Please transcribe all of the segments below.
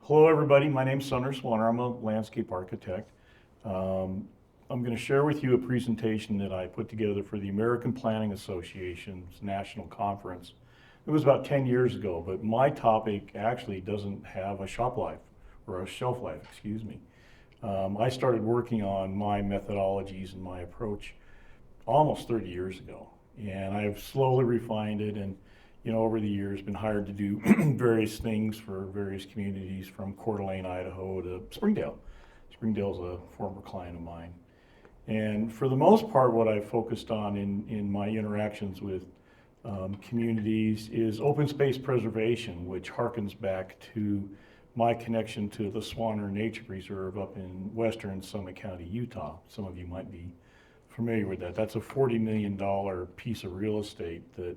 Hello everybody, my name's Sumner Swaner. I'm a landscape architect. I'm going to share with you a presentation that I put together for the American Planning Association's National Conference. It was about 10 years ago, but my topic actually doesn't have a shelf life, excuse me. I started working on my methodologies and my approach almost 30 years ago, and I've slowly refined it, and over the years been hired to do various things for various communities from Coeur d'Alene, Idaho to Springdale. Springdale's a former client of mine. And for the most part, what I've focused on in my interactions with communities is open space preservation, which harkens back to my connection to the Swaner Nature Preserve up in western Summit County, Utah. Some of you might be familiar with that. That's a $40 million piece of real estate that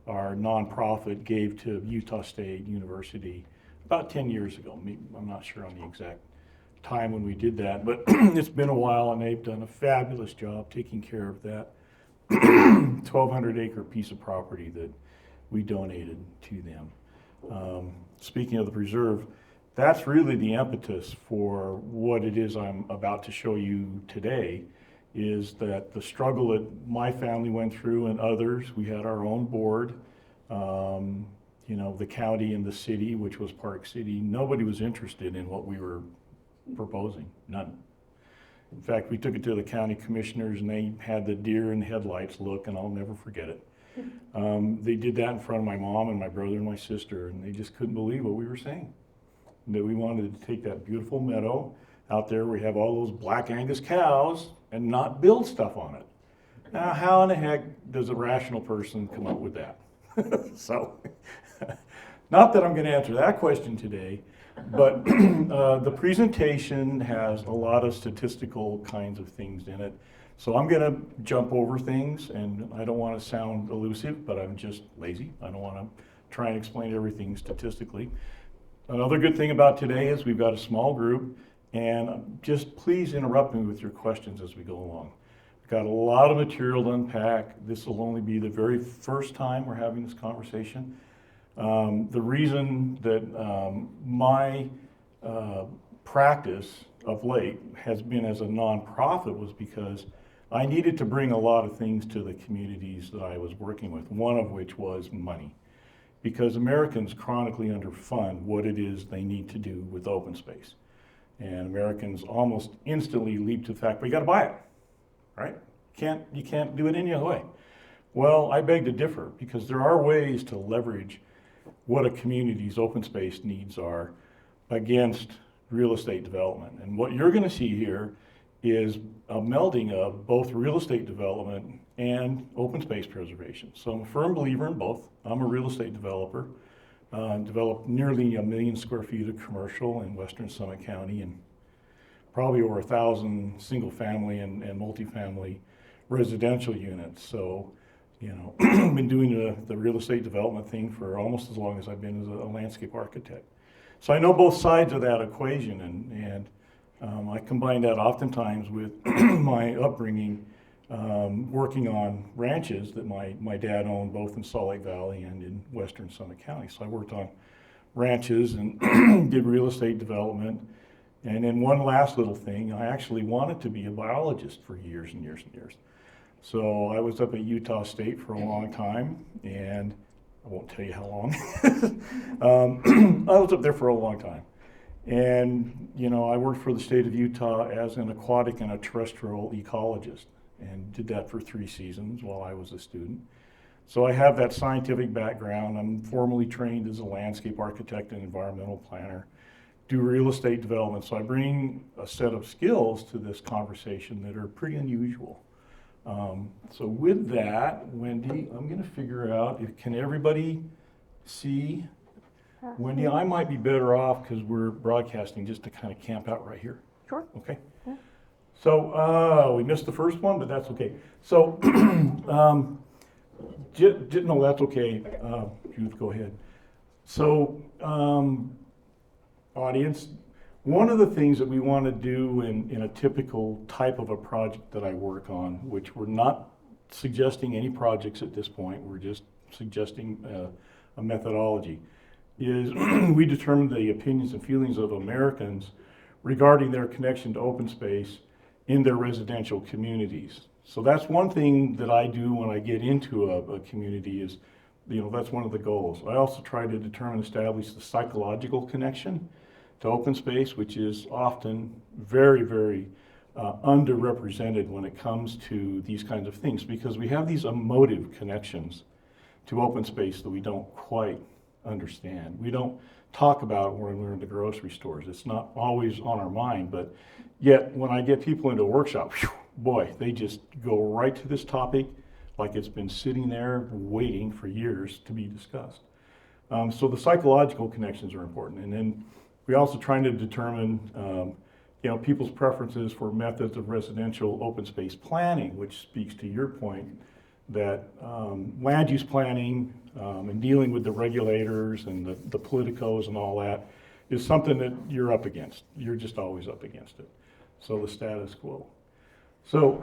our nonprofit gave to Utah State University about 10 years ago. I'm not sure on the exact time when we did that, but it's been a while, and they've done a fabulous job taking care of that 1,200 acre piece of property that we donated to them. Speaking of the preserve, that's really the impetus for what it is I'm about to show you today, is that the struggle that my family went through and others, we had our own board, the county and the city, which was Park City, nobody was interested in what we were proposing, none. In fact, we took it to the county commissioners and they had the deer in the headlights look, and I'll never forget it. They did that in front of my mom and my brother and my sister, and they just couldn't believe what we were saying. That we wanted to take that beautiful meadow out there where we have all those black Angus cows and not build stuff on it. Now, how in the heck does a rational person come up with that? So, not that I'm going to answer that question today, but the presentation has a lot of statistical kinds of things in it. So I'm going to jump over things, and I don't want to sound elusive, but I'm just lazy. I don't want to try and explain everything statistically. Another good thing about today is we've got a small group, and just please interrupt me with your questions as we go along. We've got a lot of material to unpack. This will only be the very first time we're having this conversation. The reason that my practice of late has been as a nonprofit was because I needed to bring a lot of things to the communities that I was working with, one of which was money. Because Americans chronically underfund what it is they need to do with open space. And Americans almost instantly leap to the fact, we gotta buy it, right? You can't do it any other way. Well, I beg to differ, because there are ways to leverage what a community's open space needs are against real estate development. And what you're gonna see here is a melding of both real estate development and open space preservation. So I'm a firm believer in both. I'm a real estate developer. Developed nearly 1 million square feet of commercial in western Summit County, and probably over 1,000 single family and multifamily residential units. So, I've been doing the real estate development thing for almost as long as I've been as a landscape architect. So I know both sides of that equation, and I combine that oftentimes with my upbringing, working on ranches that my dad owned both in Salt Lake Valley and in western Summit County. So I worked on ranches and did real estate development. And then one last little thing, I actually wanted to be a biologist for years and years and years. So I was up at Utah State for a long time, and I won't tell you how long. I was up there for a long time. And, I worked for the state of Utah as an aquatic and a terrestrial ecologist, and did that for 3 seasons while I was a student. So I have that scientific background. I'm formally trained as a landscape architect and environmental planner, do real estate development. So I bring a set of skills to this conversation that are pretty unusual. So with that, Wendy, I'm gonna figure out, can everybody see? Wendy, I might be better off because we're broadcasting just to kind of camp out right here. Sure. Okay. Yeah. So we missed the first one, but that's okay. So, no, that's okay. Judith, go ahead. So, audience, one of the things that we want to do in a typical type of a project that I work on, which we're not suggesting any projects at this point, we're just suggesting a methodology, is we determine the opinions and feelings of Americans regarding their connection to open space in their residential communities. So that's one thing that I do when I get into a community is, that's one of the goals. I also try to determine, establish the psychological connection to open space, which is often very, very underrepresented when it comes to these kinds of things, because we have these emotive connections to open space that we don't quite understand. We don't talk about it when we're in the grocery stores. It's not always on our mind, but yet when I get people into a workshop, whew, boy, they just go right to this topic like it's been sitting there waiting for years to be discussed. So the psychological connections are important. And then we also trying to determine people's preferences for methods of residential open space planning, which speaks to your point that land use planning and dealing with the regulators and the politicos and all that is something that you're up against. You're just always up against it. So the status quo. So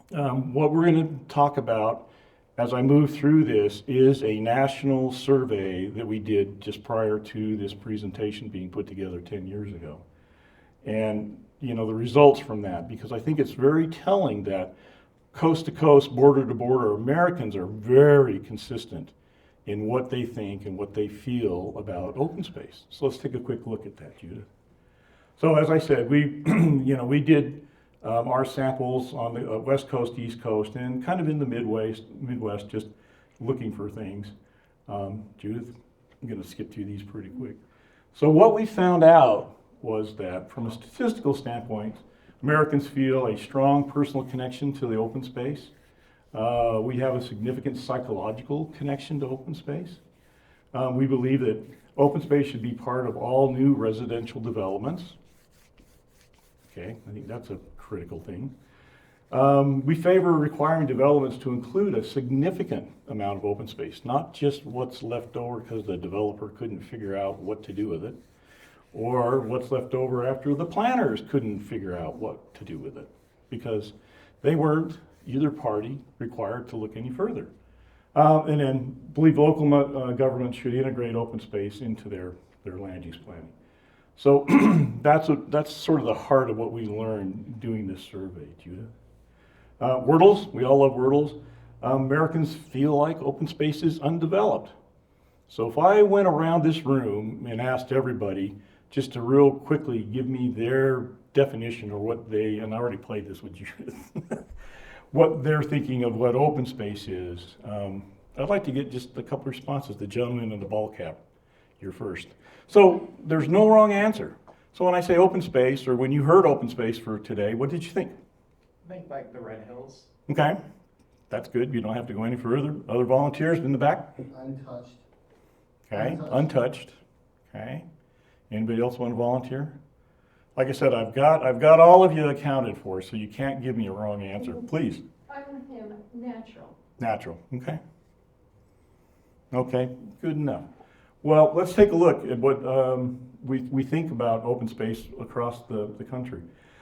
what we're going to talk about as I move through this is a national survey that we did just prior to this presentation being put together 10 years ago. And the results from that, because I think it's very telling that coast to coast, border to border, Americans are very consistent in what they think and what they feel about open space. So let's take a quick look at that, Judith. So as I said, we did our samples on the West Coast, East Coast, and kind of in the Midwest, just looking for things. Judith, I'm going to skip through these pretty quick. So what we found out was that from a statistical standpoint, Americans feel a strong personal connection to the open space. We have a significant psychological connection to open space. We believe that open space should be part of all new residential developments. Okay, I think that's a critical thing. We favor requiring developments to include a significant amount of open space, not just what's left over because the developer couldn't figure out what to do with it, or what's left over after the planners couldn't figure out what to do with it, because they weren't, either party, required to look any further. And then believe local governments should integrate open space into their land use planning. So that's sort of the heart of what we learned doing this survey, Judith. Wordles, we all love Wordles. Americans feel like open space is undeveloped. So if I went around this room and asked everybody just to real quickly give me their definition or what they, and I already played this with Judith, what they're thinking of what open space is, I'd like to get just a couple responses. The gentleman in the ball cap, you're first. So there's no wrong answer. So when I say open space, or when you heard open space for today, what did you think? I think like the Red Hills. Okay, that's good. You don't have to go any further. Other volunteers in the back? Untouched. Okay, untouched. Okay. Anybody else want to volunteer? Like I said, I've got all of you accounted for, so you can't give me a wrong answer. Please. I'm with him, natural. Natural, okay. Okay, good enough. Well, let's take a look at what we think about open space across the country.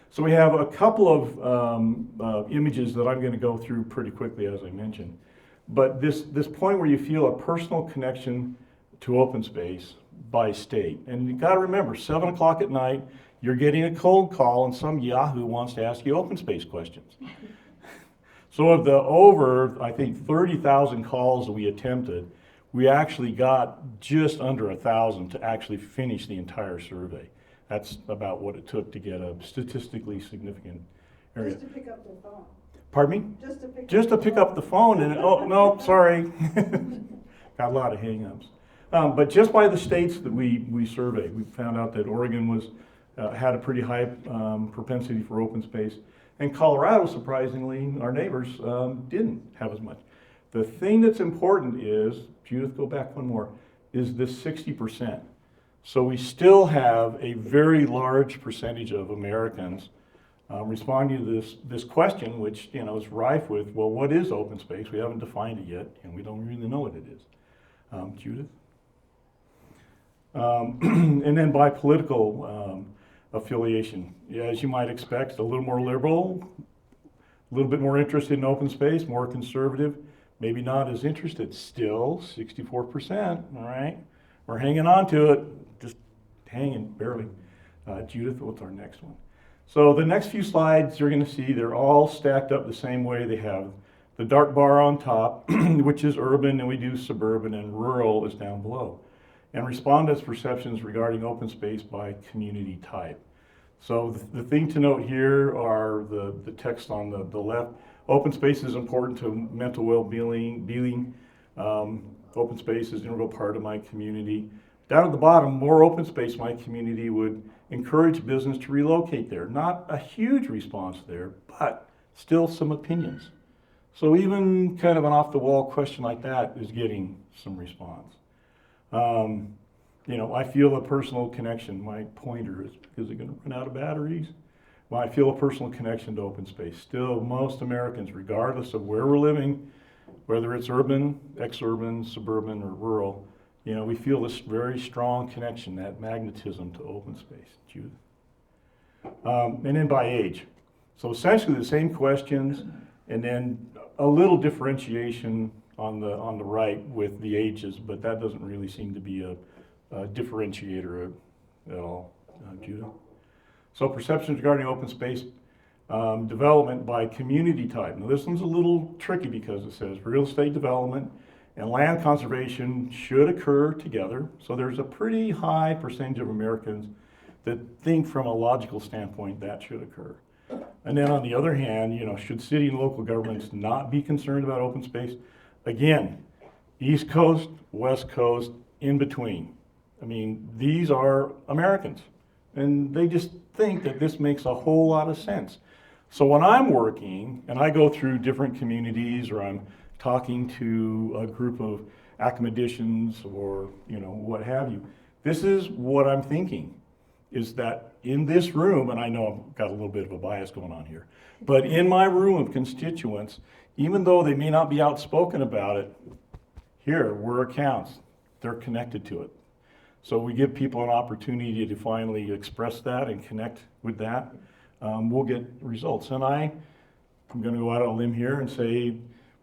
So we have a couple of images that I'm going to go through pretty quickly, as I mentioned. But this point where you feel a personal connection to open space by state. And you got to remember, 7 o'clock at night, you're getting a cold call and some yahoo wants to ask you open space questions. So of the over, I think, 30,000 calls that we attempted, we actually got just under 1,000 to actually finish the entire survey. That's about what it took to get a statistically significant area. Just to pick up the phone. Pardon me? Just to pick up the phone and, oh, no, sorry. Got a lot of hang-ups. But just by the states that we surveyed, we found out that Oregon had a pretty high propensity for open space. And Colorado, surprisingly, our neighbors, didn't have as much. The thing that's important is, Judith, go back one more, is this 60%. So we still have a very large percentage of Americans responding to this question, which is rife with, well, what is open space? We haven't defined it yet, and we don't really know what it is. Judith? And then by political affiliation, as you might expect, a little more liberal, a little bit more interested in open space, more conservative, maybe not as interested, still 64%, all right? We're hanging on to it, just hanging barely. Judith, what's our next one? So the next few slides you're going to see, they're all stacked up the same way. They have the dark bar on top, which is urban, and we do suburban, and rural is down below. And respondents' perceptions regarding open space by community type. So the thing to note here are the text on the left. Open space is important to mental well-being. Open space is an integral part of my community. Down at the bottom, more open space in my community would encourage business to relocate there. Not a huge response there, but still some opinions. So even kind of an off-the-wall question like that is getting some response. You know, I feel a personal connection. My pointer is it going to run out of batteries? Well, I feel a personal connection to open space. Still, most Americans, regardless of where we're living, whether it's urban, exurban, suburban, or rural, you know, we feel this very strong connection, that magnetism to open space. Judith. And then by age. So essentially the same questions, and then a little differentiation on the right with the ages, but that doesn't really seem to be a differentiator at all. Judith. So perceptions regarding open space development by community type. Now this one's a little tricky because it says real estate development and land conservation should occur together. So there's a pretty high percentage of Americans that think from a logical standpoint that should occur. And then on the other hand, you know, should city and local governments not be concerned about open space? Again, East Coast, West Coast, in between. I mean, these are Americans, and they just think that this makes a whole lot of sense. So when I'm working and I go through different communities, or I'm talking to a group of academicians or, you know, what have you, this is what I'm thinking, is that in this room, and I know I've got a little bit of a bias going on here, but in my room of constituents, even though they may not be outspoken about it, here, where it counts, they're connected to it. So we give people an opportunity to finally express that and connect with that. We'll get results. And I'm going to go out on a limb here and say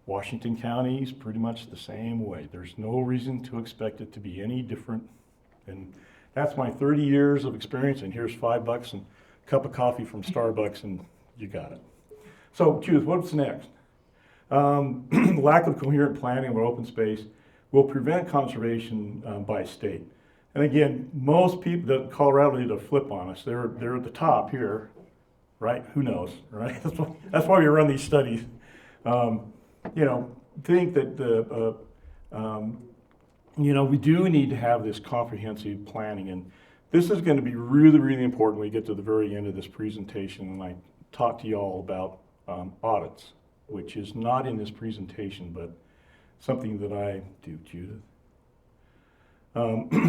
Washington County is pretty much the same way. There's no reason to expect it to be any different. And that's my 30 years of experience, and here's $5 and a cup of coffee from Starbucks, and you got it. So Judith, what's next? Lack of coherent planning or open space will prevent conservation by state. And again, most people, Colorado did a flip on us. They're at the top here, right? Who knows, right? That's why we run these studies. You know, think that you know, we do need to have this comprehensive planning, and this is going to be really, really important when we get to the very end of this presentation, and I talk to you all about audits, which is not in this presentation, but something that I do, Judith.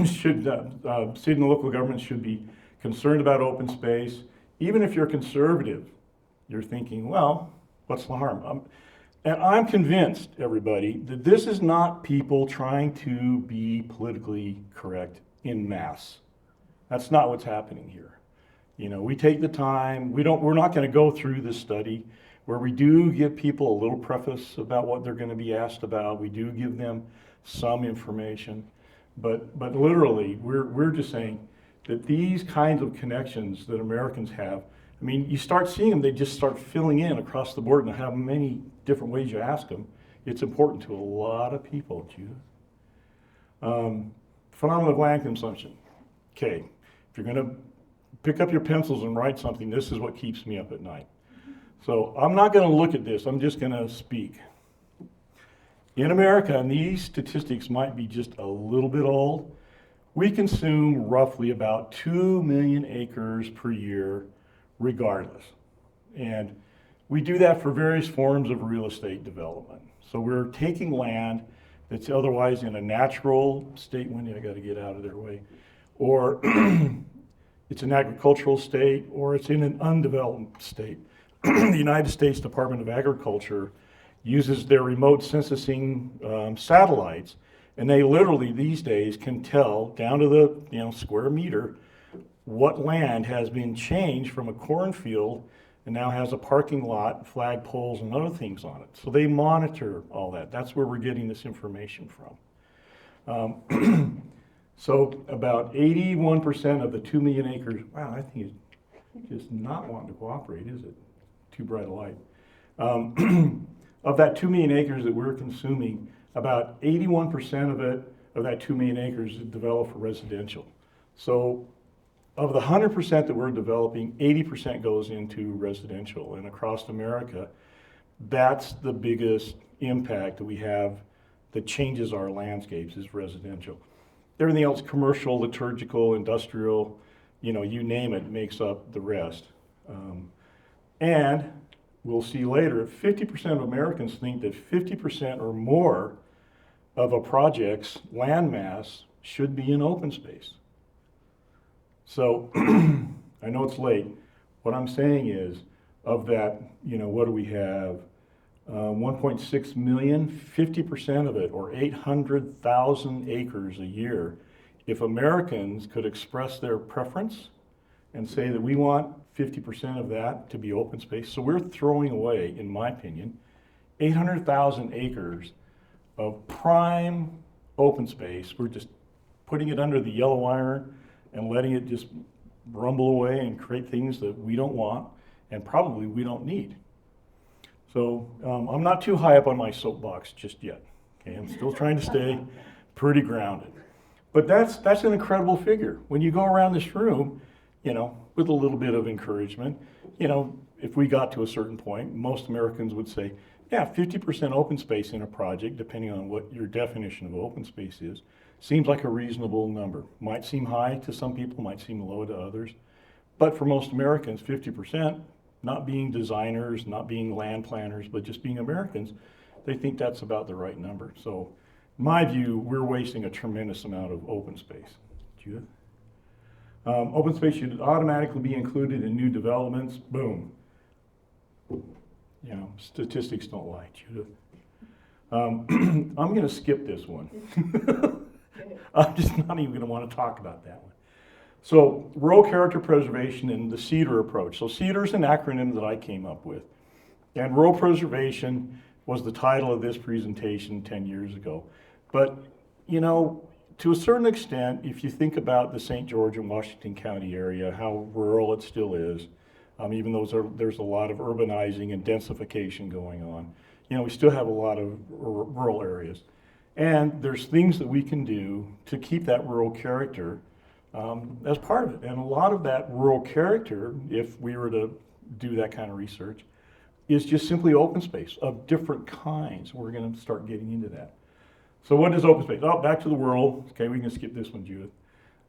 State and local governments should be concerned about open space. Even if you're conservative, you're thinking, well, what's the harm? And I'm convinced, everybody, that this is not people trying to be politically correct en masse. That's not what's happening here. You know, we take the time, we're not going to go through this study where we do give people a little preface about what they're going to be asked about. We do give them some information. But literally, we're just saying that these kinds of connections that Americans have, I mean, you start seeing them, they just start filling in across the board, and how many different ways you ask them, it's important to a lot of people, Judith. Phenomenon of land consumption. Okay, if you're going to pick up your pencils and write something, this is what keeps me up at night. So I'm not going to look at this, I'm just going to speak. In America, and these statistics might be just a little bit old, we consume roughly about 2 million acres per year regardless. And we do that for various forms of real estate development. So we're taking land that's otherwise in a natural state, Wendy, I gotta get out of their way, or it's an agricultural state, or it's in an undeveloped state. The United States Department of Agriculture uses their remote censusing satellites, and they literally these days can tell down to the square meter what land has been changed from a cornfield and now has a parking lot, flag poles, and other things on it. So they monitor all that. That's where we're getting this information from. So about 81% of the 2 million acres, wow, I think it's just not wanting to cooperate, is it? Too bright a light. Of that 2 million acres that we're consuming, about 81% of that 2 million acres is developed for residential. So of the 100% that we're developing, 80% goes into residential. And across America, that's the biggest impact that we have that changes our landscapes is residential. Everything else, commercial, liturgical, industrial, you name it, makes up the rest. And we'll see later, 50% of Americans think that 50% or more of a project's land mass should be in open space. So I know it's late. What I'm saying is, of that, what do we have? 1.6 million, 50% of it, or 800,000 acres a year. If Americans could express their preference and say that we want 50% of that to be open space, so we're throwing away, in my opinion, 800,000 acres of prime open space. We're just putting it under the yellow iron and letting it just rumble away and create things that we don't want and probably we don't need. So I'm not too high up on my soapbox just yet. Okay, I'm still trying to stay pretty grounded. But that's an incredible figure. When you go around this room, with a little bit of encouragement, if we got to a certain point, most Americans would say, yeah, 50% open space in a project, depending on what your definition of open space is, seems like a reasonable number. Might seem high to some people, might seem low to others. But for most Americans, 50%, not being designers, not being land planners, but just being Americans, they think that's about the right number. So in my view, we're wasting a tremendous amount of open space. Judith? Open space should automatically be included in new developments. Boom. Statistics don't lie, Judith. I'm going to skip this one. I'm just not even going to want to talk about that one. So, rural character preservation and the CEDAR approach. So, CEDAR is an acronym that I came up with. And rural preservation was the title of this presentation 10 years ago. But, to a certain extent, if you think about the St. George and Washington County area, how rural it still is, even though there's a lot of urbanizing and densification going on, we still have a lot of rural areas. And there's things that we can do to keep that rural character as part of it. And a lot of that rural character, if we were to do that kind of research, is just simply open space of different kinds. We're going to start getting into that. So what is open space? Oh, back to the world. Okay, we can skip this one, Judith.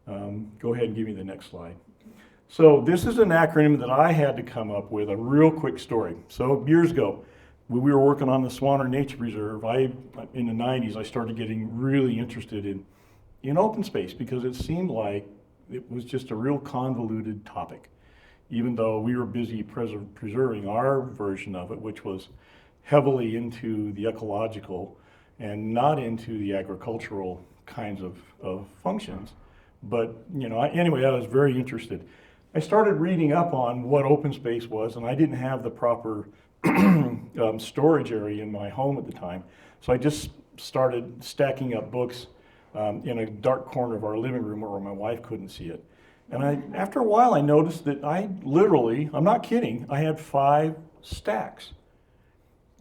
Go ahead and give me the next slide. So this is an acronym that I had to come up with, a real quick story. So years ago, when we were working on the Swaner Nature Preserve, in the 90s, I started getting really interested in open space because it seemed like it was just a real convoluted topic, even though we were busy preserving our version of it, which was heavily into the ecological and not into the agricultural kinds of functions. But, anyway, I was very interested. I started reading up on what open space was, and I didn't have the proper storage area in my home at the time. So I just started stacking up books in a dark corner of our living room where my wife couldn't see it. And after a while, I noticed that I'm not kidding, I had 5 stacks.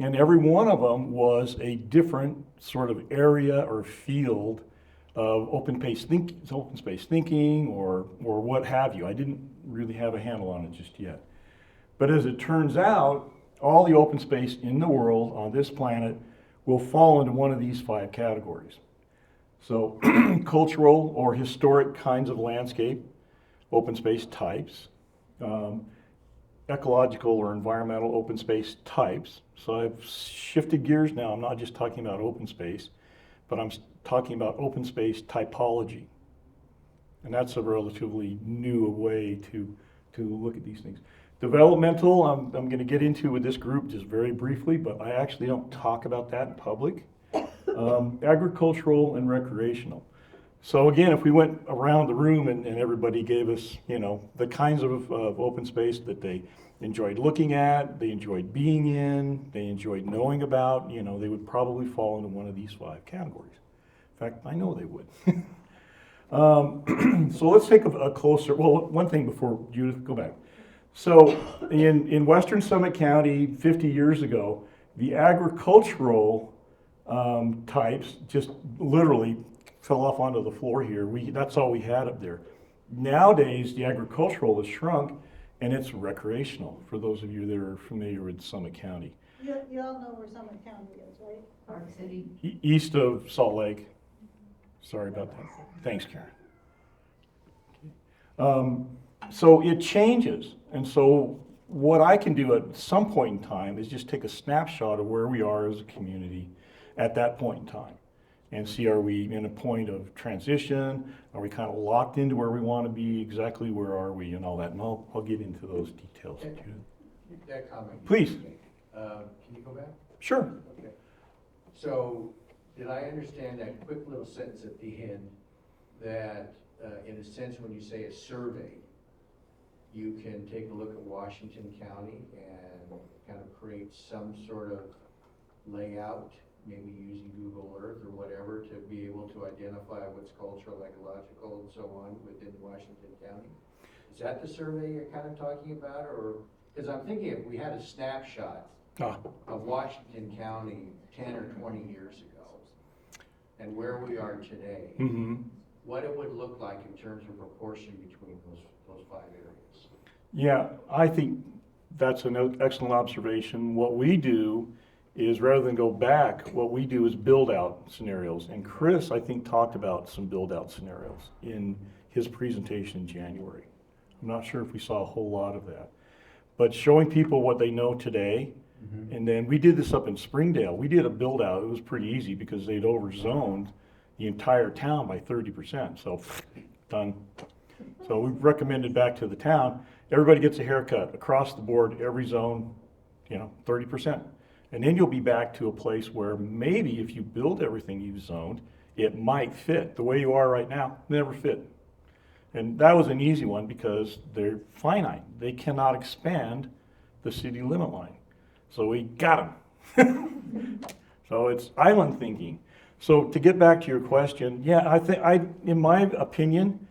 And every one of them was a different sort of area or field of open space thinking or what have you. I didn't really have a handle on it just yet. But as it turns out, all the open space in the world on this planet will fall into one of these 5 categories. So cultural or historic kinds of landscape, open space types, ecological or environmental open space types. So I've shifted gears now. I'm not just talking about open space, but I'm talking about open space typology. And that's a relatively new way to look at these things. Developmental, I'm going to get into with this group just very briefly, but I actually don't talk about that in public. Agricultural and recreational. So again, if we went around the room and everybody gave us, the kinds of open space that they enjoyed looking at, they enjoyed being in, they enjoyed knowing about, they would probably fall into one of these 5 categories. In fact, I know they would. So let's take a closer, well, one thing before Judith, go back. So in western Summit County 50 years ago, the agricultural types just literally fell off onto the floor here. That's all we had up there. Nowadays, the agricultural has shrunk and it's recreational, for those of you that are familiar with Summit County. You all know where Sumner County is, right? Park City. East of Salt Lake. Sorry about that. Thanks, Karen. So it changes. And so what I can do at some point in time is just take a snapshot of where we are as a community at that point in time and see, are we in a point of transition? Are we kind of locked into where we want to be? Exactly where are we and all that? And I'll get into those details. That comment. Please. Can you go back? Sure. Okay. So, did I understand that quick little sentence at the end that, in a sense, when you say a survey, you can take a look at Washington County and kind of create some sort of layout, maybe using Google Earth or whatever, to be able to identify what's cultural, ecological, and so on within Washington County? Is that the survey you're kind of talking about, or, because I'm thinking if we had a snapshot of Washington County 10 or 20 years ago, and where we are today, what it would look like in terms of proportion between those five areas. Yeah, I think that's an excellent observation. What we do is, rather than go back, what we do is build out scenarios. And Chris, I think, talked about some build out scenarios in his presentation in January. I'm not sure if we saw a whole lot of that, but showing people what they know today. And then we did this up in Springdale. We did a build out. It was pretty easy because they'd overzoned the entire town by 30%. So done. So we recommended back to the town, everybody gets a haircut across the board, every zone, 30%. And then you'll be back to a place where maybe if you build everything you've zoned, it might fit. The way you are right now, never fit. And that was an easy one because they're finite. They cannot expand the city limit line. So we got them. So it's island thinking. So to get back to your question, yeah, in my opinion,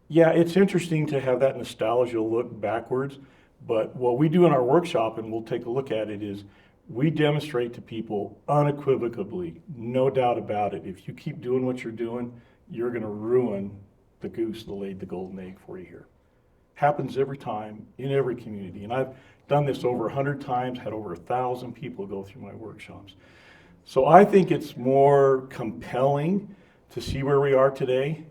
yeah, it's interesting to have that nostalgia look backwards. But what we do in our workshop, and we'll take a look at it, is we demonstrate to people unequivocally, no doubt about it, if you keep doing what you're doing, you're going to ruin the goose that laid the golden egg for you here. Happens every time in every community. And I've done this over 100 times, had over 1,000 people go through my workshops. So I think it's more compelling to see where we are today,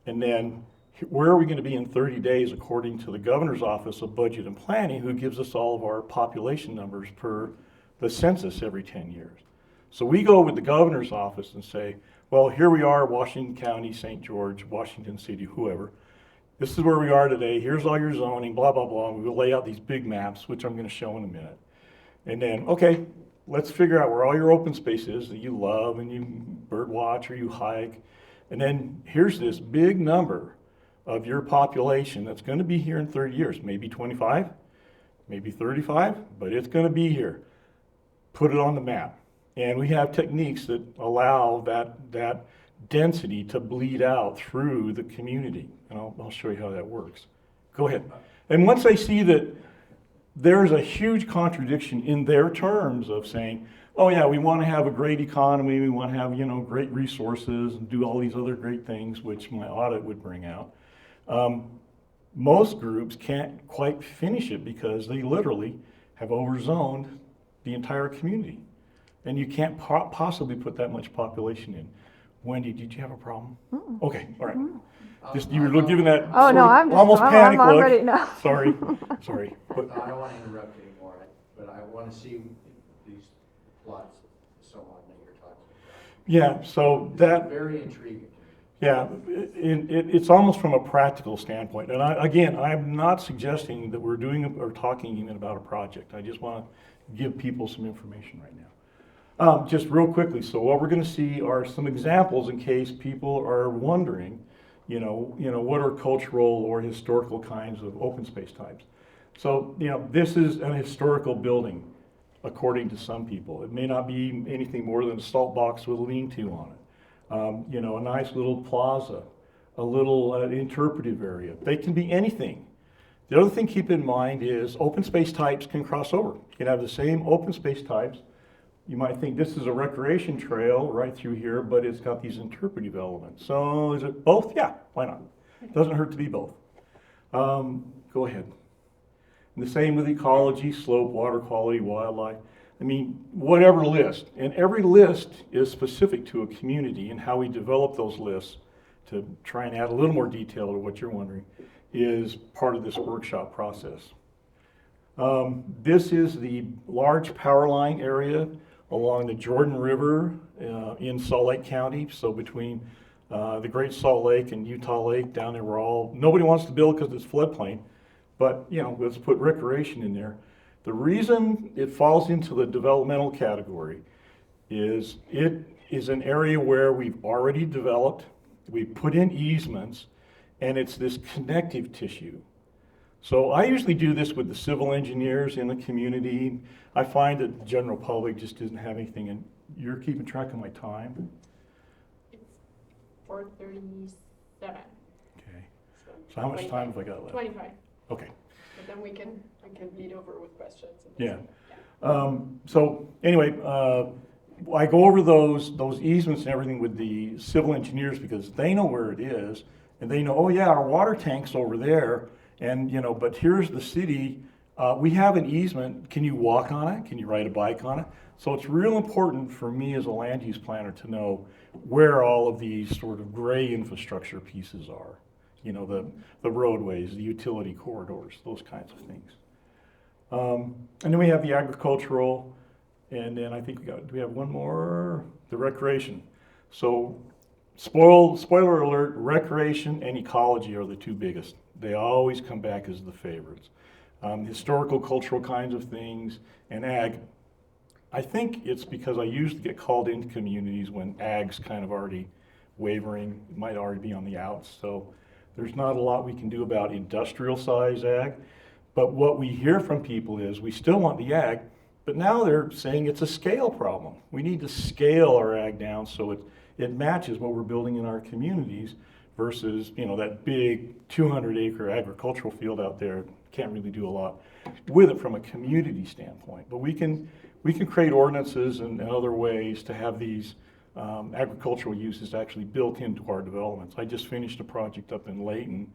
and then where are we going to be in 30 days according to the Governor's Office of Budget and Planning, who gives us all of our population numbers per the census every 10 years. So we go with the Governor's Office and say, well, here we are, Washington County, St. George, Washington City, whoever. This is where we are today. Here's all your zoning, blah, blah, blah. We will lay out these big maps, which I'm going to show in a minute. And then, okay, let's figure out where all your open space is that you love and you bird watch or you hike. And then here's this big number of your population that's going to be here in 30 years, maybe 25, maybe 35, but it's going to be here. Put it on the map. And we have techniques that allow that density to bleed out through the community. And I'll show you how that works. Go ahead. And once they see that there's a huge contradiction in their terms of saying, oh yeah, we want to have a great economy, we want to have, great resources and do all these other great things, which my audit would bring out. Most groups can't quite finish it because they literally have overzoned the entire community. And you can't possibly put that much population in. Wendy, did you have a problem? Okay, all right. Just you were giving that Oh no, I'm just almost panic I'm look. ready now. Sorry. But, I don't want to interrupt anymore, but I want to see these plots, so on, that you're talking about. yeah, so that, Very intriguing. yeah, it's almost from a practical standpoint. And I'm not suggesting that we're doing or talking even about a project. I just want to give people some information right now. Just real quickly, so what we're going to see are some examples in case people are wondering, what are cultural or historical kinds of open space types. So, this is an historical building, according to some people. It may not be anything more than a salt box with a lean-to on it. A nice little plaza a little interpretive area. They can be anything. The other thing to keep in mind is open space types can cross over. You can have the same open space types. You might think this is a recreation trail right through here, but it's got these interpretive elements. So is it both? Yeah, why not? Doesn't hurt to be both. Go ahead. And the same with ecology, slope, water quality, wildlife. I mean, whatever list. And every list is specific to a community, and how we develop those lists, to try and add a little more detail to what you're wondering, is part of this workshop process. This is the large power line area along the Jordan River in Salt Lake County. So between the Great Salt Lake and Utah Lake down there, nobody wants to build because it's floodplain, but let's put recreation in there. The reason it falls into the developmental category is it is an area where we've already developed, we put in easements, and it's this connective tissue. So I usually do this with the civil engineers in the community. I find that the general public just doesn't have anything, and you're keeping track of my time? It's 4:37. Okay. So how much time have I got left? 25. Okay. But then we can lead over with questions. Yeah. So anyway, I go over those easements and everything with the civil engineers because they know where it is, and they know, oh yeah, our water tank's over there, and but here's the city. We have an easement. Can you walk on it? Can you ride a bike on it? So it's real important for me as a land use planner to know where all of these sort of gray infrastructure pieces are. The roadways, the utility corridors, those kinds of things. And then we have the agricultural, and then I think do we have one more? The recreation. So spoiler alert, recreation and ecology are the two biggest. They always come back as the favorites. Historical, cultural kinds of things, and ag. I think it's because I usually get called into communities when ag's kind of already wavering, it might already be on the outs. So there's not a lot we can do about industrial size ag. But what we hear from people is we still want the ag, but now they're saying it's a scale problem. We need to scale our ag down so it matches what we're building in our communities versus, that big 200-acre agricultural field out there. Can't really do a lot with it from a community standpoint. But we can create ordinances and other ways to have these agricultural uses actually built into our developments. I just finished a project up in Layton,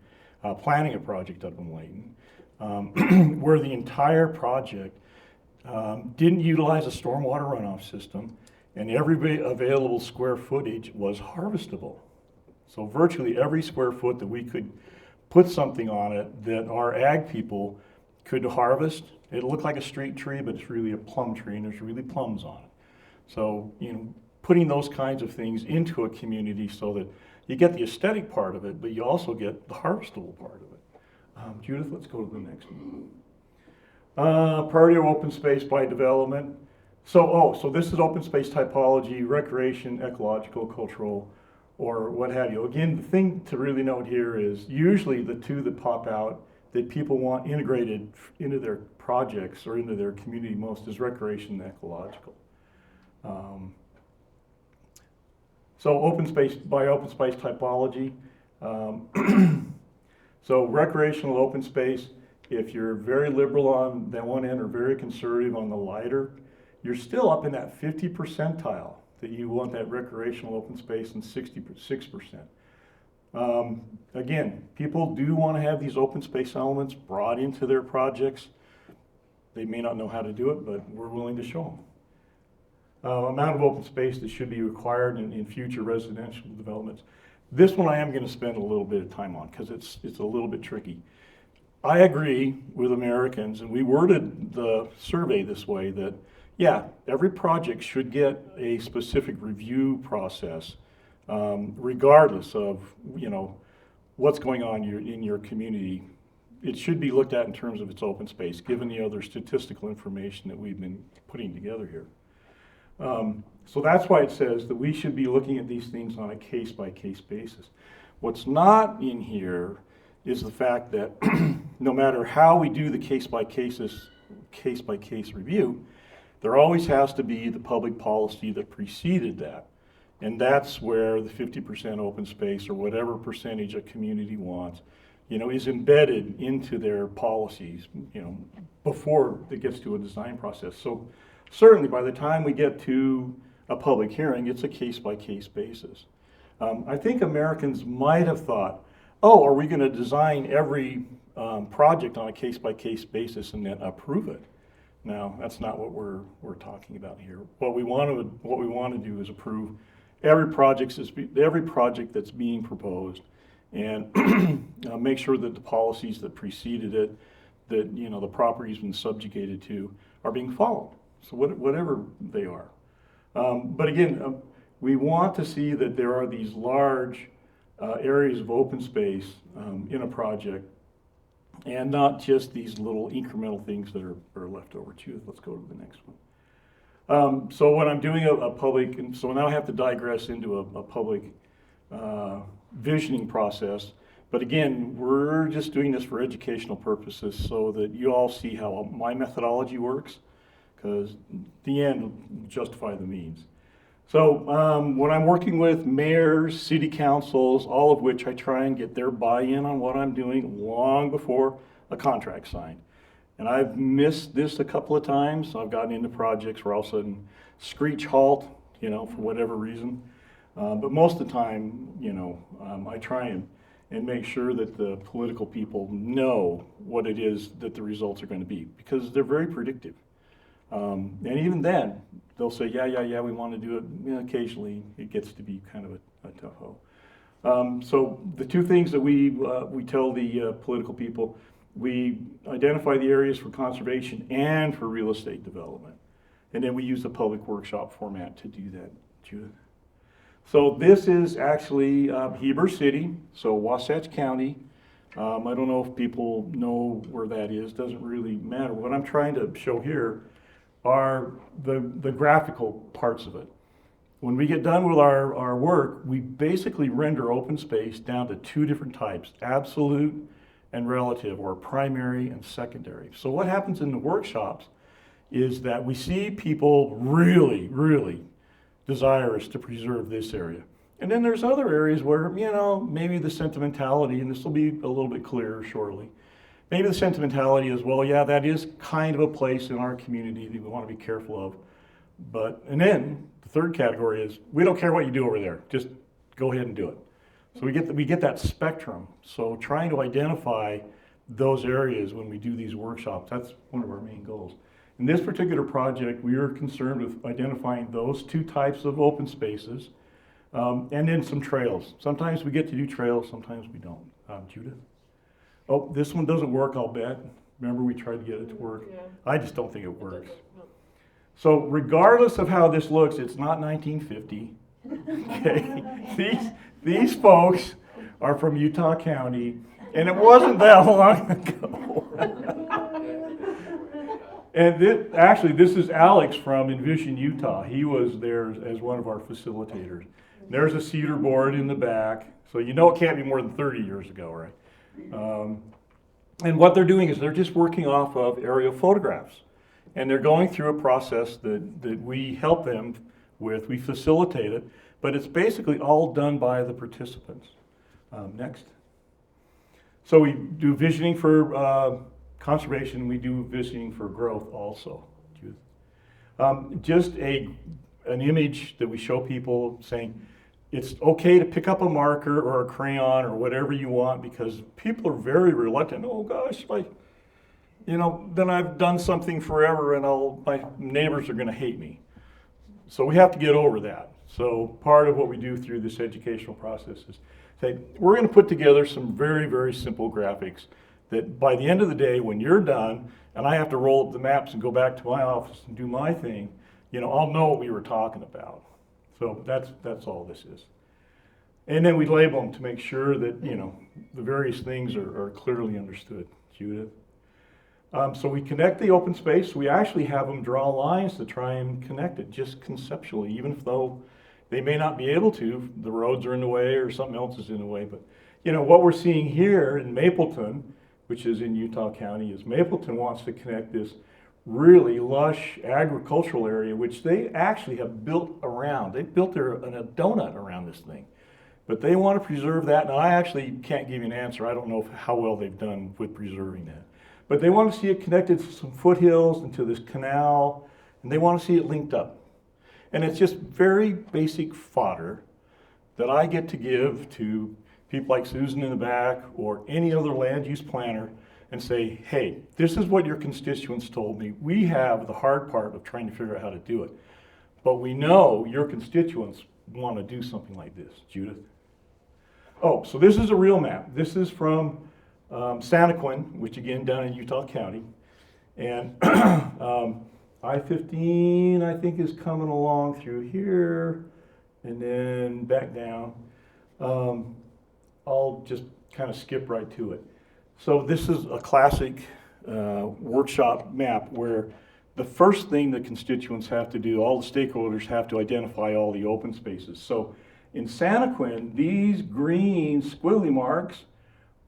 planning a project up in Layton, where the entire project didn't utilize a stormwater runoff system, and every available square footage was harvestable. So virtually every square foot that we could put something on it that our ag people could harvest, it looked like a street tree, but it's really a plum tree, and there's really plums on it. So, putting those kinds of things into a community so that you get the aesthetic part of it, but you also get the harvestable part of it. Judith, let's go to the next one. Priority of open space by development. So this is open space typology, recreation, ecological, cultural, or what have you. Again, the thing to really note here is usually the two that pop out that people want integrated into their projects or into their community most is recreation and ecological. So open space typology. So recreational open space, if you're very liberal on that one end or very conservative on the lighter, you're still up in that 50 percentile that you want that recreational open space and 66%. Again, people do want to have these open space elements brought into their projects. They may not know how to do it, but we're willing to show them. Amount of open space that should be required in future residential developments. This one I am going to spend a little bit of time on because it's a little bit tricky. I agree with Americans, and we worded the survey this way that, yeah, every project should get a specific review process, regardless of, what's going on in your community. It should be looked at in terms of its open space, given the other statistical information that we've been putting together here. So that's why it says that we should be looking at these things on a case-by-case basis. What's not in here is the fact that no matter how we do the case-by-case review, there always has to be the public policy that preceded that. And that's where the 50% open space or whatever percentage a community wants, is embedded into their policies, before it gets to a design process. So certainly by the time we get to a public hearing, it's a case-by-case basis. I think Americans might have thought, oh, are we going to design every project on a case-by-case basis and then approve it? No, that's not what we're talking about here. What we want to do is approve every project that's being proposed, and make sure that the policies that preceded it, that the property's been subjugated to, are being followed. So whatever they are. But again, we want to see that there are these large areas of open space in a project, and not just these little incremental things that are left over. Judith, let's go to the next one. So when I'm doing a public, and so now I have to digress into a public visioning process. But again, we're just doing this for educational purposes so that you all see how my methodology works, because the end will justify the means. So when I'm working with mayors, city councils, all of which I try and get their buy-in on what I'm doing long before a contract's signed. And I've missed this a couple of times. I've gotten into projects where all of a sudden screech halt, for whatever reason. But most of the time, I try and make sure that the political people know what it is that the results are going to be, because they're very predictive. And even then, they'll say, yeah, we want to do it. Occasionally, it gets to be kind of a tough-o. So the two things that we tell the political people, we identify the areas for conservation and for real estate development. And then we use the public workshop format to do that, Judith. So this is actually Heber City, so Wasatch County. I don't know if people know where that is, doesn't really matter. What I'm trying to show here are the graphical parts of it. When we get done with our work, we basically render open space down to two different types, absolute and relative, or primary and secondary. So what happens in the workshops is that we see people really, really desirous to preserve this area. And then there's other areas where, maybe the sentimentality, and this will be a little bit clearer shortly, maybe the sentimentality is, well, yeah, that is kind of a place in our community that we want to be careful of. And then the third category is, we don't care what you do over there, just go ahead and do it. So we get that spectrum. So trying to identify those areas when we do these workshops, that's one of our main goals. In this particular project, we are concerned with identifying those two types of open spaces, and then some trails. Sometimes we get to do trails, sometimes we don't. Judith? Oh, this one doesn't work, I'll bet. Remember, we tried to get it to work? Yeah. I just don't think it works. No. So regardless of how this looks, it's not 1950. Okay? These folks are from Utah County, and it wasn't that long ago. And this is Alex from Envision Utah. He was there as one of our facilitators. There's a cedar board in the back, so it can't be more than 30 years ago, right? And what they're doing is they're just working off of aerial photographs. And they're going through a process that we help them with. We facilitate it, but it's basically all done by the participants. Next. So we do visioning for conservation, we do visioning for growth also. Just an image that we show people saying, it's okay to pick up a marker or a crayon or whatever you want, because people are very reluctant. Oh gosh, then I've done something forever and my neighbors are going to hate me. So we have to get over that. So part of what we do through this educational process is say, we're going to put together some very, very simple graphics that by the end of the day, when you're done and I have to roll up the maps and go back to my office and do my thing, I'll know what we were talking about. So that's all this is. And then we label them to make sure that, the various things are clearly understood. Judith? So we connect the open space. We actually have them draw lines to try and connect it, just conceptually, even though they may not be able to. The roads are in the way or something else is in the way. But, what we're seeing here in Mapleton, which is in Utah County, is Mapleton wants to connect this really lush agricultural area, which they actually have built around. They built a donut around this thing. But they want to preserve that, and I actually can't give you an answer. I don't know how well they've done with preserving that. But they want to see it connected to some foothills and to this canal, and they want to see it linked up. And it's just very basic fodder that I get to give to people like Susan in the back or any other land use planner and say, hey, this is what your constituents told me. We have the hard part of trying to figure out how to do it. But we know your constituents want to do something like this. Judith? Oh, so this is a real map. This is from Santaquin, which again, down in Utah County. And I-15, I think, is coming along through here and then back down. I'll just kind of skip right to it. So this is a classic workshop map where the first thing the constituents have to do, all the stakeholders have to identify all the open spaces. So in Santaquin, these green squiggly marks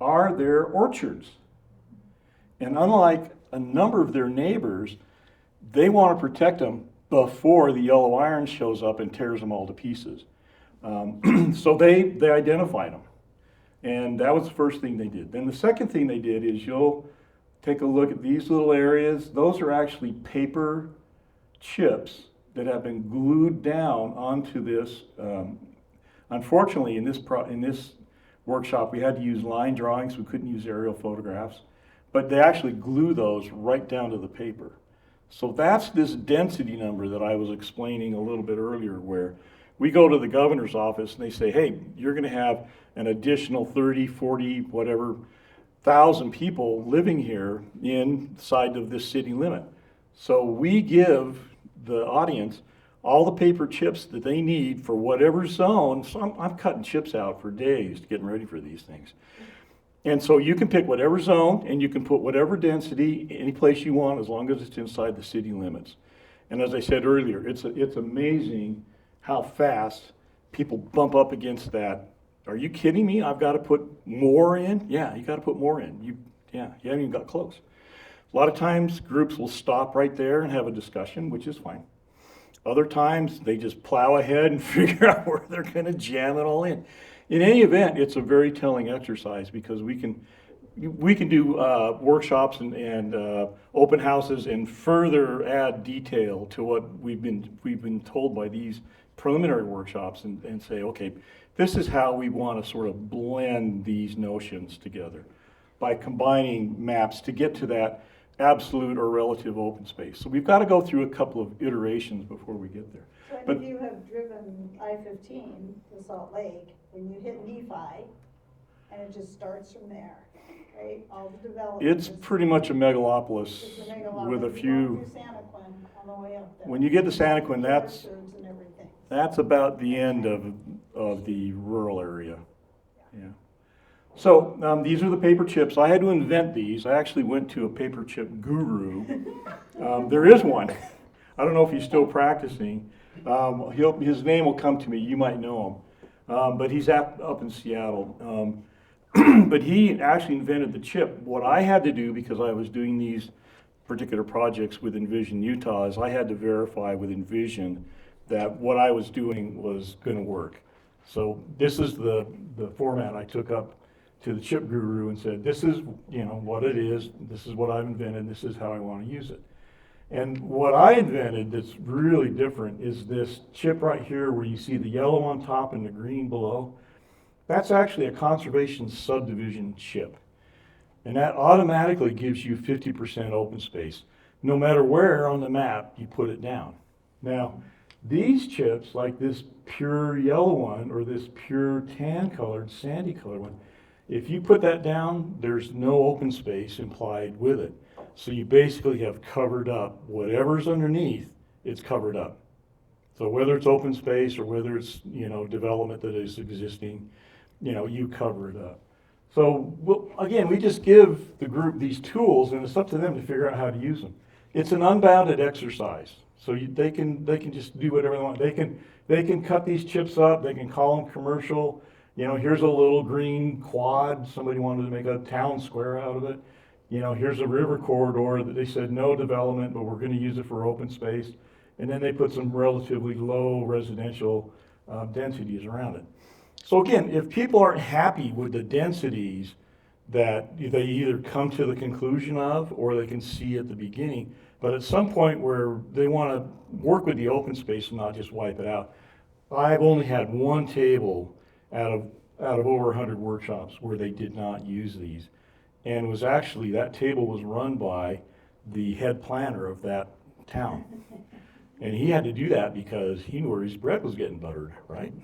are their orchards. And unlike a number of their neighbors, they want to protect them before the yellow iron shows up and tears them all to pieces. So they identified them. And that was the first thing they did. Then the second thing they did is you'll take a look at these little areas. Those are actually paper chips that have been glued down onto this. Unfortunately, in this workshop, we had to use line drawings. We couldn't use aerial photographs. But they actually glue those right down to the paper. So that's this density number that I was explaining a little bit earlier, where we go to the governor's office and they say, hey, you're going to have an additional 30, 40, whatever, thousand people living here inside of this city limit. So we give the audience all the paper chips that they need for whatever zone. So I'm cutting chips out for days getting ready for these things. And so you can pick whatever zone and you can put whatever density any place you want as long as it's inside the city limits. And as I said earlier, it's amazing how fast people bump up against that. Are you kidding me? I've got to put more in? Yeah, you got to put more in. You haven't even got close. A lot of times groups will stop right there and have a discussion, which is fine. Other times they just plow ahead and figure out where they're going to jam it all in. In any event, it's a very telling exercise because we can do workshops and open houses and further add detail to what we've been told by these preliminary workshops and say, okay, this is how we want to sort of blend these notions together by combining maps to get to that absolute or relative open space. So we've got to go through a couple of iterations before we get there. So any of you have driven I-15 to Salt Lake, when you hit Nephi, and it just starts from there, right? All the development. It's pretry much a megalopolis It's a megalopolis. with a You go few. through Santaquin on the way up there. When you get to Santaquin, that's Orchards and everything. That's about the end of the rural area. Yeah. So these are the paper chips. I had to invent these. I actually went to a paper chip guru. There is one. I don't know if he's still practicing. His name will come to me. You might know him. But he's up in Seattle. But he actually invented the chip. What I had to do, because I was doing these particular projects with Envision Utah, is I had to verify with Envision that what I was doing was going to work. So this is the format I took up to the chip guru and said, this is what it is, this is what I've invented, this is how I want to use it. And what I invented that's really different is this chip right here where you see the yellow on top and the green below. That's actually a conservation subdivision chip. And that automatically gives you 50% open space, no matter where on the map you put it down. Now, these chips, like this pure yellow one or this pure tan colored, sandy colored one, if you put that down, there's no open space implied with it. So you basically have covered up whatever's underneath, it's covered up. So whether it's open space or whether it's, development that is existing, you cover it up. So again, we just give the group these tools and it's up to them to figure out how to use them. It's an unbounded exercise. So they can just do whatever they want. They can cut these chips up. They can call them commercial. Here's a little green quad. Somebody wanted to make a town square out of it. you know, here's a river corridor that they said no development, but we're gonna use it for open space. And then they put some relatively low residential densities around it. So again, if people aren't happy with the densities that they either come to the conclusion of or they can see at the beginning, but at some point where they want to work with the open space and not just wipe it out. I've only had one table out of over 100 workshops where they did not use these. And was actually, that table was run by the head planner of that town. And he had to do that because he knew where his bread was getting buttered, right?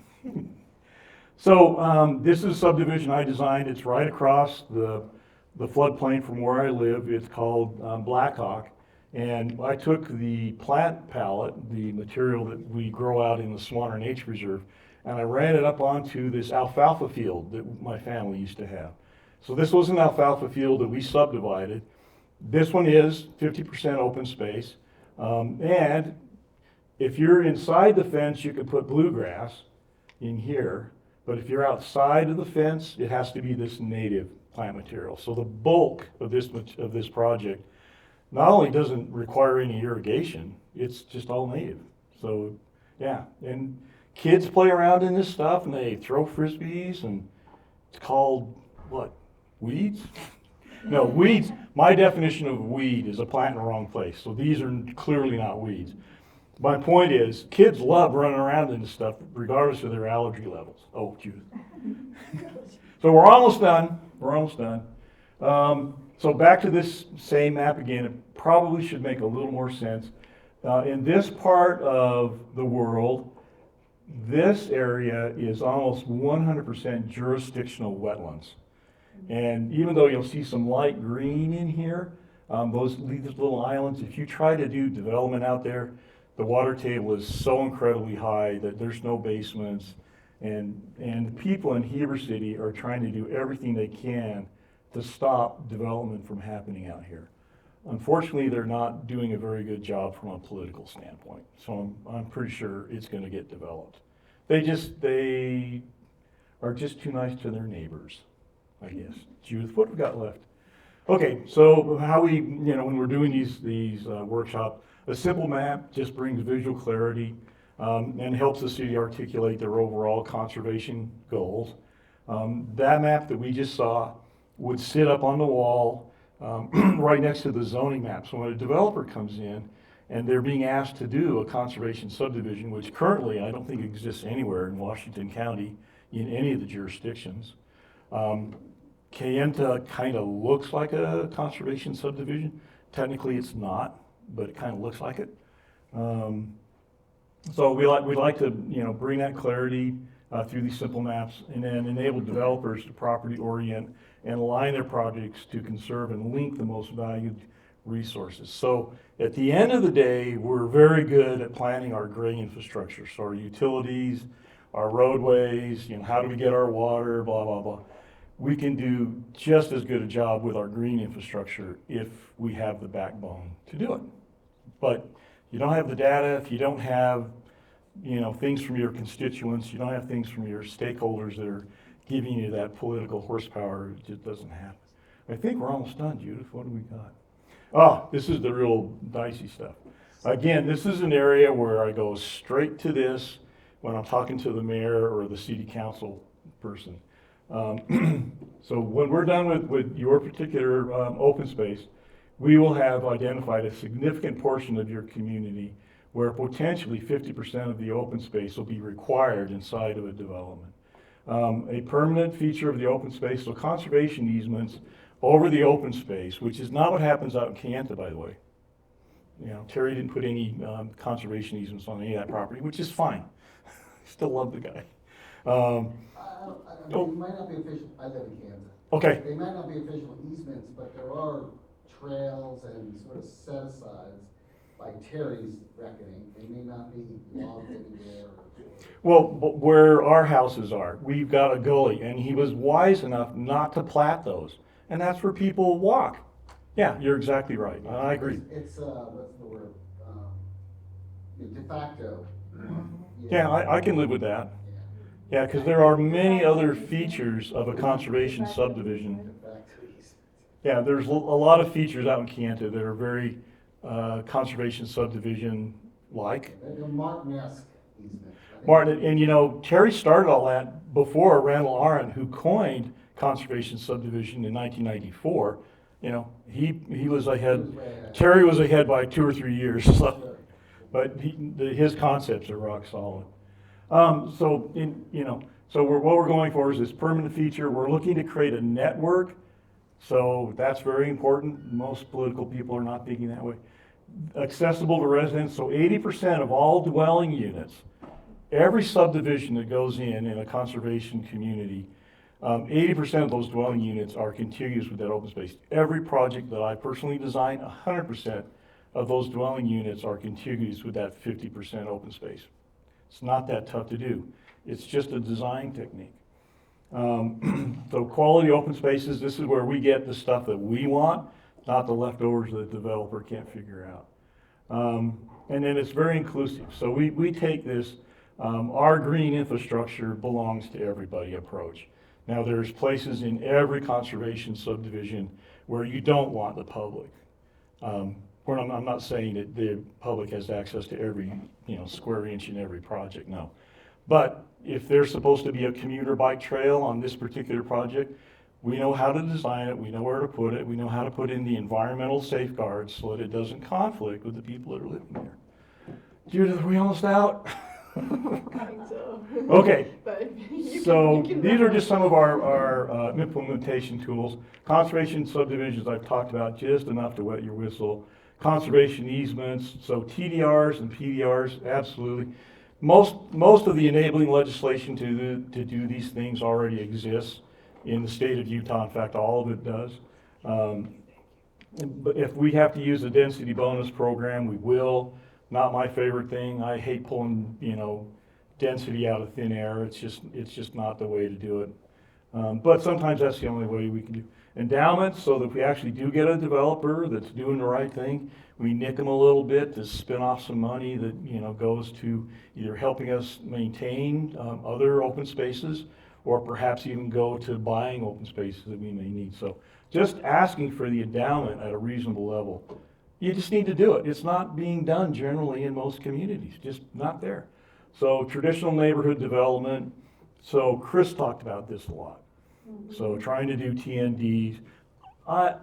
So this is a subdivision I designed. It's right across the floodplain from where I live. It's called Blackhawk. And I took the plant palette, the material that we grow out in the Swaner Nature Preserve, and I ran it up onto this alfalfa field that my family used to have. So this was an alfalfa field that we subdivided. This one is 50% open space. And if you're inside the fence, you can put bluegrass in here. But if you're outside of the fence, it has to be this native plant material. So the bulk of this project not only doesn't require any irrigation, it's just all native. So yeah, and kids play around in this stuff and they throw frisbees, and it's called what? Weeds? No, weeds. My definition of weed is a plant in the wrong place. So these are clearly not weeds. My point is, kids love running around in this stuff regardless of their allergy levels. Oh, Judith. So we're almost done. We're almost done. So back to this same map again. It probably should make a little more sense. In this part of the world, this area is almost 100% jurisdictional wetlands. And even though you'll see some light green in here, these little islands, if you try to do development out there, the water table is so incredibly high that there's no basements. And the people in Heber City are trying to do everything they can to stop development from happening out here. Unfortunately, they're not doing a very good job from a political standpoint. So I'm pretty sure it's going to get developed. They are just too nice to their neighbors, I guess. Judith, what have we got left? Okay, so how we, when we're doing these workshops, a simple map just brings visual clarity and helps the city articulate their overall conservation goals. That map that we just saw would sit up on the wall right next to the zoning map. So when a developer comes in and they're being asked to do a conservation subdivision, which currently I don't think exists anywhere in Washington County in any of the jurisdictions, Kayenta kind of looks like a conservation subdivision. Technically it's not, but it kind of looks like it. So we'd like to bring that clarity through these simple maps, and then enable developers to property orient and align their projects to conserve and link the most valued resources. So at the end of the day, we're very good at planning our gray infrastructure. So our utilities, our roadways, how do we get our water, blah, blah, blah. We can do just as good a job with our green infrastructure if we have the backbone to do it. But you don't have the data, if you don't have things from your constituents, you don't have things from your stakeholders that are giving you that political horsepower, it just doesn't happen. I think we're almost done, Judith. What do we got? Oh, this is the real dicey stuff. Again, this is an area where I go straight to this when I'm talking to the mayor or the city council person. So when we're done with your particular open space, we will have identified a significant portion of your community where potentially 50% of the open space will be required inside of a development. A permanent feature of the open space, so conservation easements over the open space, which is not what happens out in Kayenta, by the way. Terry didn't put any conservation easements on any of that property, which is fine. Still love the guy. They might not be official, I live in Kansas. Okay. They might not be official easements, but there are trails and sort of set-asides, like Terry's reckoning. They may not be logged anywhere. Well, but where our houses are, we've got a gully, and he was wise enough not to plat those. And that's where people walk. Yeah, you're exactly right. I agree. It's what's the word? De facto. Yeah, I can live with that. Yeah, because there are many other features of a conservation subdivision. De facto easement. Yeah, there's a lot of features out in Kanta that are very conservation subdivision-like. They're Martin-esque easements. I think. Martin, and you know, Terry started all that before Randall Arendt, who coined conservation subdivision in 1994. You know, he was ahead, Way ahead. Terry was ahead by 2 or 3 years, so, Sure. but his concepts are rock solid. So, what we're going for is this permanent feature. We're looking to create a network, so that's very important. Most political people are not thinking that way. Accessible to residents, so 80% of all dwelling units, every subdivision that goes in a conservation community, 80% of those dwelling units are contiguous with that open space. Every project that I personally design, 100% of those dwelling units are contiguous with that 50% open space. It's not that tough to do. It's just a design technique. So quality open spaces, this is where we get the stuff that we want, not the leftovers that the developer can't figure out. And then it's very inclusive. So we take this, our green infrastructure belongs to everybody approach. Now, there's places in every conservation subdivision where you don't want the public. I'm not saying that the public has access to every, square inch in every project, no. But if there's supposed to be a commuter bike trail on this particular project, we know how to design it, we know where to put it, we know how to put in the environmental safeguards so that it doesn't conflict with the people that are living there. Judith, are we almost out? I think so. Okay. But you So can these wrap are up. just some of our implementation tools. Conservation subdivisions I've talked about just enough to wet your whistle. Conservation easements, so TDRs and PDRs, absolutely. Most of the enabling legislation to do these things already exists in the state of Utah. In fact, all of it does. But if we have to use a density bonus program, we will. Not my favorite thing. I hate pulling, density out of thin air. It's just not the way to do it. But sometimes that's the only way we can do. Endowments, so that if we actually do get a developer that's doing the right thing, we nick them a little bit to spin off some money that, goes to either helping us maintain other open spaces or perhaps even go to buying open spaces that we may need. So just asking for the endowment at a reasonable level. You just need to do it. It's not being done generally in most communities, just not there. So traditional neighborhood development, so Chris talked about this a lot. So trying to do TNDs.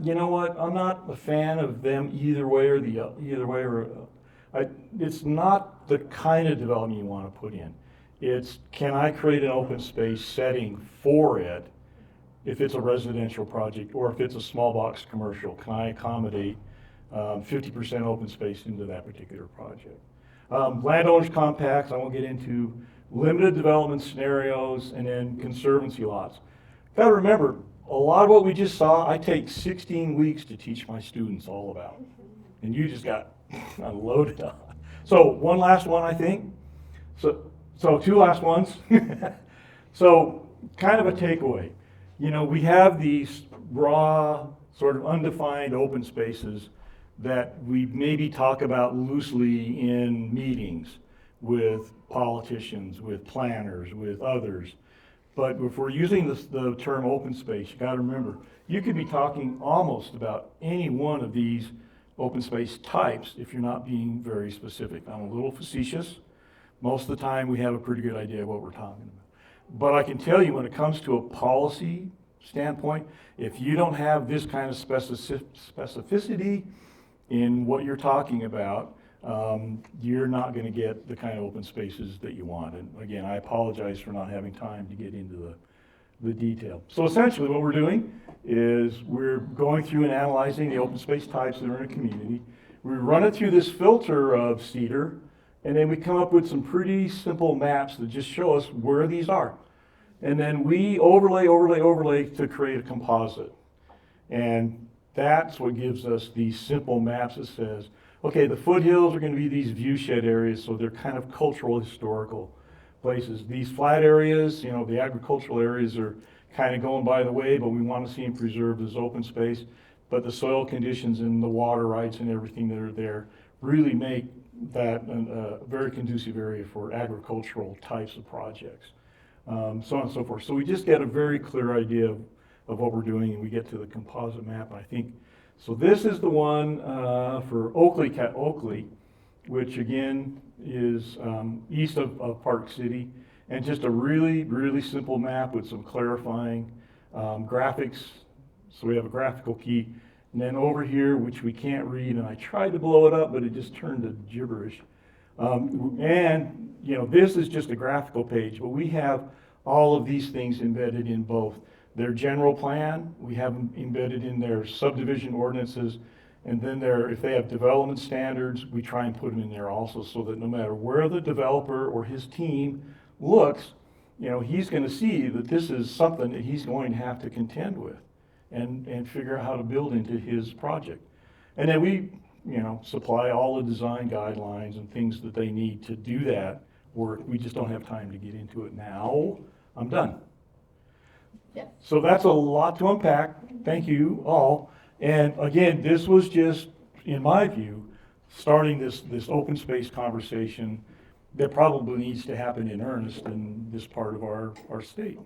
You know what? I'm not a fan of them either way or it's not the kind of development you want to put in. It's, can I create an open space setting for it if it's a residential project or if it's a small box commercial? Can I accommodate 50% open space into that particular project? Landowners compacts, I won't get into. Limited development scenarios, and then conservancy lots. Got to remember, a lot of what we just saw, I take 16 weeks to teach my students all about. And you just got unloaded on. So one last one, I think. So two last ones. So kind of a takeaway. We have these raw, sort of undefined open spaces that we maybe talk about loosely in meetings with politicians, with planners, with others. But if we're using the term open space, you gotta remember, you could be talking almost about any one of these open space types if you're not being very specific. I'm a little facetious. Most of the time we have a pretty good idea of what we're talking about. But I can tell you when it comes to a policy standpoint, if you don't have this kind of specificity in what you're talking about, you're not going to get the kind of open spaces that you want. And again, I apologize for not having time to get into the detail. So essentially what we're doing is we're going through and analyzing the open space types that are in a community. We run it through this filter of CEDAR, and then we come up with some pretty simple maps that just show us where these are. And then we overlay to create a composite. And that's what gives us these simple maps that says, okay, the foothills are going to be these viewshed areas, so they're kind of cultural, historical places. These flat areas, the agricultural areas are kind of going by the way, but we want to see them preserved as open space. But the soil conditions and the water rights and everything that are there really make that a very conducive area for agricultural types of projects. So on and so forth. So we just get a very clear idea of of what we're doing, and we get to the composite map, I think. So this is the one for Oakley, which again is east of Park City, and just a really, really simple map with some clarifying graphics. So we have a graphical key. And then over here, which we can't read, and I tried to blow it up, but it just turned to gibberish. And, you know, this is just a graphical page, but we have all of these things embedded in both their general plan, we have them embedded in their subdivision ordinances, and then if they have development standards, we try and put them in there also, so that no matter where the developer or his team looks, you know, he's gonna see that this is something that he's going to have to contend with and figure out how to build into his project. And then we, you know, supply all the design guidelines and things that they need to do that work. We just don't have time to get into it now. I'm done. Yeah. So that's a lot to unpack. Thank you all. And again, this was just, in my view, starting this open space conversation that probably needs to happen in earnest in this part of our state.